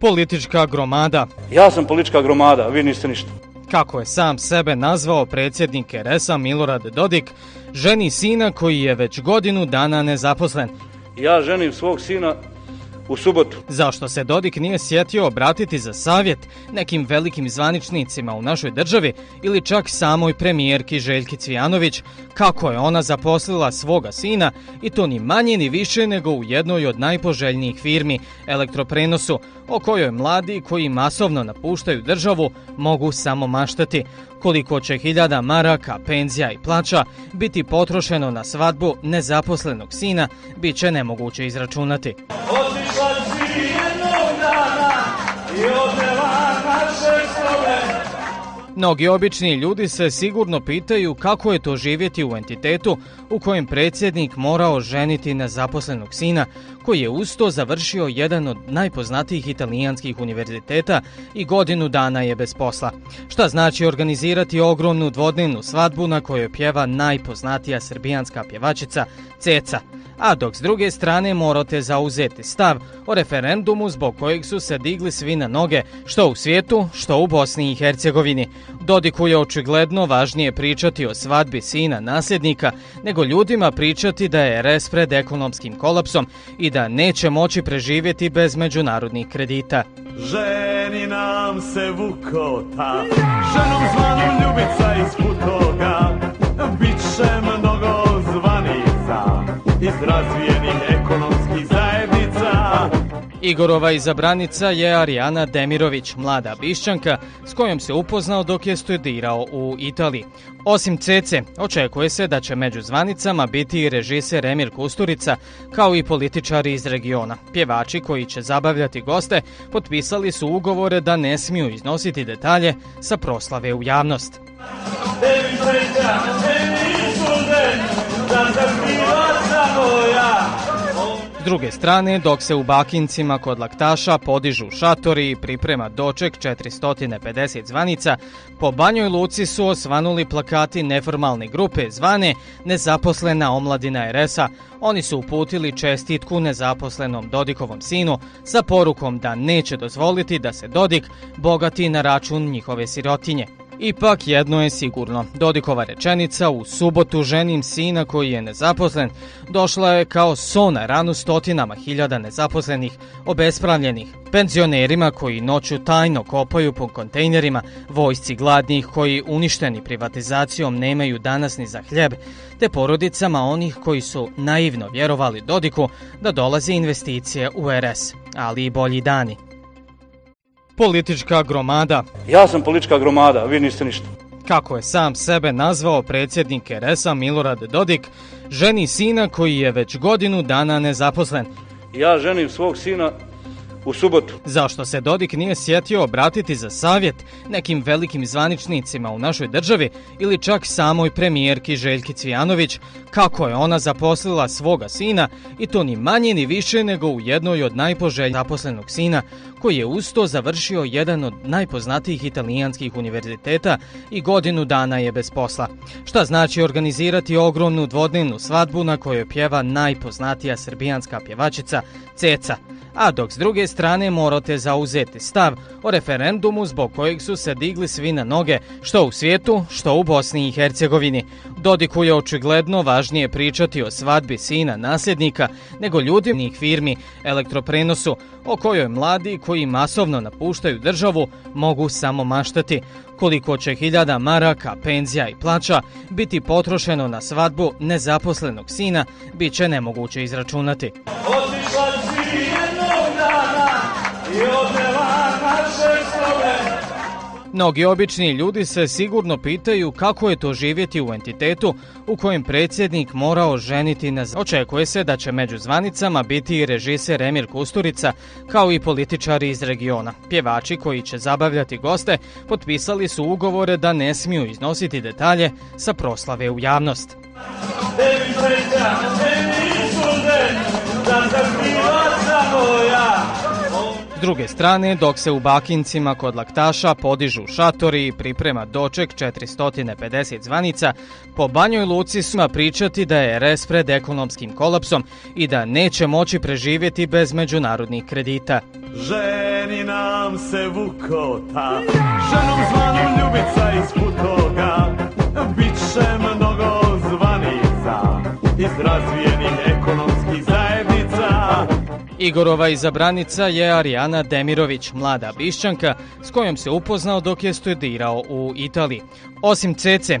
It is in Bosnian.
Politička gromada. Ja sam politička gromada, vi niste ništa. Kako je sam sebe nazvao predsjednik RS-a Milorad Dodik, ženi sina koji je već godinu dana nezaposlen. Ja ženim svog sina u subotu. Zašto se Dodik nije sjetio obratiti za savjet nekim velikim zvaničnicima u našoj državi ili čak samoj premijerki Željki Cvijanović, kako je ona zaposlila svoga sina i to ni manje ni više nego u jednoj od najpoželjnijih firmi, Elektroprenosu, o kojoj mladi koji masovno napuštaju državu mogu samo maštati. Koliko će hiljada maraka, penzija i plaća biti potrošeno na svadbu nezaposlenog sina, bit će nemoguće izračunati. Otišla si jednog dana i odnela naše slove. Mnogi obični ljudi se sigurno pitaju kako je to živjeti u entitetu u kojem predsjednik morao ženiti nezaposlenog sina, koji je uz to završio jedan od najpoznatijih italijanskih univerziteta i godinu dana je bez posla. Šta znači organizirati ogromnu dvodnevnu svadbu na kojoj pjeva najpoznatija srbijanska pjevačica Ceca, a dok s druge strane morate zauzeti stav o referendumu zbog kojeg su se digli svi na noge, što u svijetu, što u Bosni i Hercegovini. Dodiku je očigledno važnije pričati o svadbi sina nasljednika nego ljudima pričati da je RS pred ekonomskim kolapsom i da neće moći preživjeti bez međunarodnih kredita. Ženi nam se Vukota, ženom zvanu Ljubica iz Putoga, bit će mnogo zvanica iz razvijenih ekonomskih zajednica. Igorova izabranica je Arijana Demirović, mlada Bišćanka s kojom se upoznao dok je studirao u Italiji. Osim Cece, očekuje se da će među zvanicama biti i režiser Emir Kusturica, kao i političari iz regiona. Pjevači koji će zabavljati goste potpisali su ugovore da ne smiju iznositi detalje sa proslave u javnost. S druge strane, dok se u Bakincima kod Laktaša podižu šatori i priprema doček 450 zvanica, po Banjoj Luci su osvanuli plakati neformalne grupe zvane Nezaposlena omladina RS-a. Oni su uputili čestitku nezaposlenom Dodikovom sinu sa porukom da neće dozvoliti da se Dodik bogati na račun njihove sirotinje. Ipak jedno je sigurno, Dodikova rečenica u subotu ženim sina koji je nezaposlen došla je kao so na ranu stotinama hiljada nezaposlenih, obespravljenih, penzionerima koji noću tajno kopaju po kontejnerima, vojsci gladnih koji uništeni privatizacijom nemaju danas ni za hljeb, te porodicama onih koji su naivno vjerovali Dodiku da dolaze investicije u RS, ali i bolji dani. Politička gromada. Ja sam politička gromada, vi niste ništa. Kako je sam sebe nazvao predsjednik RS-a Milorad Dodik, ženi sina koji je već godinu dana nezaposlen. Ja ženim svog sina u subotu. Zašto se Dodik nije sjetio obratiti za savjet nekim velikim zvaničnicima u našoj državi ili čak samoj premijerki Željki Cvijanović, kako je ona zaposlila svoga sina i to ni manje ni više nego u jednoj od najpoželjnijih zaposlenog sina, koji je uz to završio jedan od najpoznatijih italijanskih univerziteta i godinu dana je bez posla. Šta znači organizirati ogromnu dvodnevnu svadbu na kojoj pjeva najpoznatija srbijanska pjevačica Ceca, a dok s druge strane morate zauzeti stav o referendumu zbog kojeg su se digli svi na noge, što u svijetu, što u Bosni i Hercegovini. Dodiku je očigledno važnije pričati o svadbi sina nasljednika nego ljudima firmi Elektroprenosu, o kojoj mladi koji masovno napuštaju državu mogu samo maštati. Koliko će hiljada maraka, penzija i plaća biti potrošeno na svadbu nezaposlenog sina, bit će nemoguće izračunati. Otišla si jednog dana i odnela naše slove. Mnogi obični ljudi se sigurno pitaju kako je to živjeti u entitetu u kojem predsjednik morao ženiti Očekuje se da će među zvanicama biti i režiser Emir Kusturica, kao i političari iz regiona. Pjevači koji će zabavljati goste potpisali su ugovore da ne smiju iznositi detalje sa proslave u javnost. S druge strane, dok se u Bakincima kod Laktaša podižu šatori i priprema doček 450 zvanica, po Banjoj Luci su pričati da je RS pred ekonomskim kolapsom i da neće moći preživjeti bez međunarodnih kredita. Ženi nam se Vukota, ženom zvanu Ljubica iz Futoga, bit će mnogo zvanica iz razvijenih ekonomskih zajednica. Igorova izabranica je Arijana Demirović, mlada Bišćanka s kojom se upoznao dok je studirao u Italiji. Osim Cece,